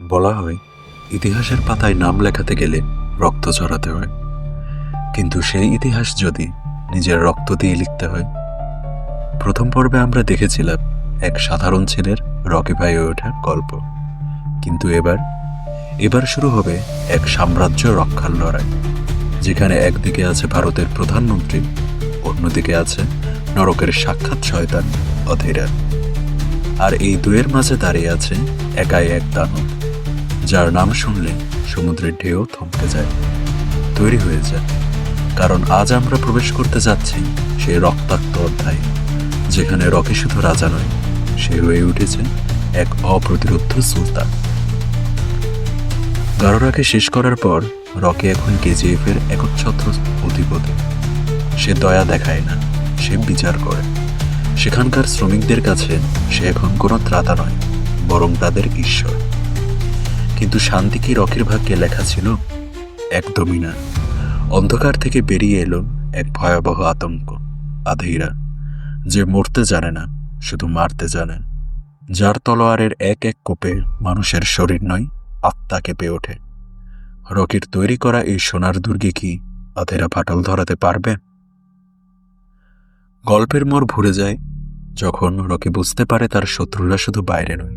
বলা হয় ইতিহাসের পাতায় নাম লেখাতে গেলে রক্ত ঝরাতে হয়, কিন্তু সেই ইতিহাস যদি নিজের রক্ত দিয়ে লিখতে হয়। প্রথম পর্বে আমরা দেখেছিলাম এক সাধারণ ছেলের রকি ভাই হয়ে ওঠার গল্প, কিন্তু এবার শুরু হবে এক সাম্রাজ্য রক্ষার লড়াই, যেখানে একদিকে আছে ভারতের প্রধানমন্ত্রী, অন্যদিকে আছে নরকের সাক্ষাৎ শয়তান অধীরা। আর এই দুয়ের মাঝে দাঁড়িয়ে আছে একাই এক দানব, যার নাম শুনলে সমুদ্রের ঢেউ থমকে যায়, তৈরি হয়ে যায়। কারণ আজ আমরা প্রবেশ করতে যাচ্ছি সেই রক্তাক্ত অধ্যায়, যেখানে রকি শুধু রাজা নয়, সে হয়ে উঠেছে এক অপ্রতিরোধ্য সুলতান। গারোরাকে শেষ করার পর রকি এখন কেজিএফ এর একচ্ছত্র অধিপতি। সে দয়া দেখায় না, সে বিচার করে। সেখানকার শ্রমিকদের কাছে সে এখন কোনো ত্রাতা নয়, বরং তাদের ঈশ্বর। কিন্তু শান্তি কি রকির ভাগ্যে লেখা ছিল? একদমই না। অন্ধকার থেকে বেরিয়ে এলো এক ভয়াবহ আতঙ্ক, আধেইরা, যে মরতে জানে না, শুধু মারতে জানে, যার তলোয়ারের এক এক কোপে মানুষের শরীর নয়, আত্মা কেঁপে ওঠে। রকির তৈরি করা এই সোনার দুর্গে কি আধেরা ফাটল ধরাতে পারবে? গল্পের মোড় ঘুরে যায় যখন রকি বুঝতে পারে তার শত্রুরা শুধু বাইরে নয়,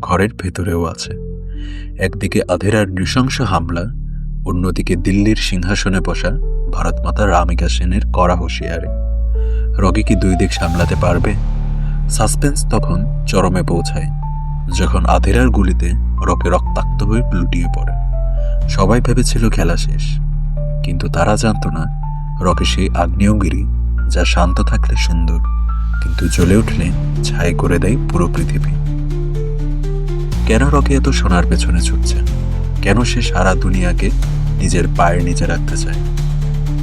ঘরের ভেতরেও আছে। একদিকে আধেরার নৃশংস হামলা, অন্যদিকে দিল্লির সিংহাসনে বসা ভারত মাতা রামিকা সেনের কড়া হুঁশিয়ারি। রকি কি দুই দিক সামলাতে পারবে? সাসপেন্স তখন চরমে পৌঁছায় যখন আধেরার গুলিতে রকি রক্তাক্ত হয়ে লুটিয়ে পড়ে। সবাই ভেবেছিল খেলা শেষ, কিন্তু তারা জানত না রকি সেই আগ্নেয়গিরি, যা শান্ত থাকলে সুন্দর, কিন্তু জ্বলে উঠলে ছাই করে দেয় পুরো পৃথিবী। কেন রকি এত সোনার পেছনে ছুটছে? কেন সে সারা দুনিয়াকে নিজের পায়ের নিচে রাখতে চায়?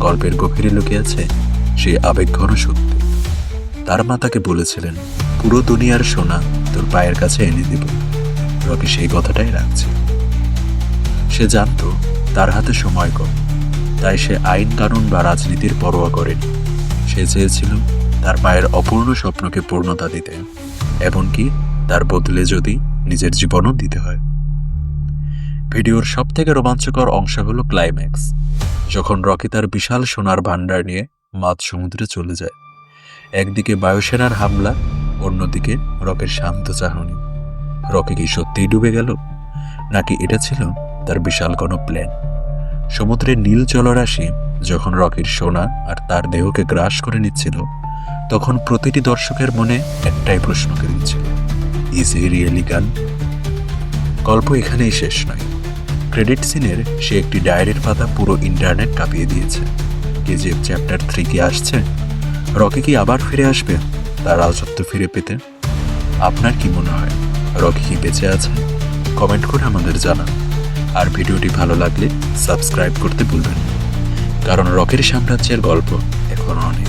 গল্পের গভীরে লুকিয়ে আছে সেই আবেগঘন শক্তি। তার মা তাকে বলেছিলেন, পুরো দুনিয়ার সোনা তোর পায়ের কাছে এনে দিব। রকি সেই কথাটাই রাখছে। সে জানত তার হাতে সময় কম, তাই সে আইন কানুন বা রাজনীতির পরোয়া করেনি। সে চেয়েছিল তার মায়ের অপূর্ণ স্বপ্নকে পূর্ণতা দিতে, এমনকি তার বদলে যদি নিজের জীবনও দিতে হয়। ভিডিওর সব থেকে রোমাঞ্চকর অংশ হলো ক্লাইম্যাক্স, যখন রকি তার বিশাল সোনার ভান্ডার নিয়ে মাঝ সমুদ্রে চলে যায়। একদিকে বায়ুসেনার হামলা, অন্যদিকে রকির শান্ত চাহনি। রকি কি সত্যিই ডুবে গেল, নাকি এটা ছিল তার বিশাল কোনো প্ল্যান? সমুদ্রের নীল জলরাশি যখন রকির সোনা আর তার দেহকে গ্রাস করে নিচ্ছিল, তখন প্রতিটি দর্শকের মনে একটাই প্রশ্ন দিচ্ছিল, ইজ হি রিয়েলি গান? গল্প এখানেই শেষ নয়। ক্রেডিট সিনের সে একটি ডায়েরির পাতা পুরো ইন্টারনেট কাঁপিয়ে দিয়েছে। কেজিএফ চ্যাপ্টার 3 কি আসছে? রকি কি আবার ফিরে আসবে তার রাজত্ব ফিরে পেতে? আপনার কি মনে হয়, রকি কি বেঁচে আছে? কমেন্ট করে আমাদের জানান। আর ভিডিওটি ভালো লাগলে সাবস্ক্রাইব করতে ভুলবেন না, কারণ রকির সাম্রাজ্যের গল্প এখনো অনেক।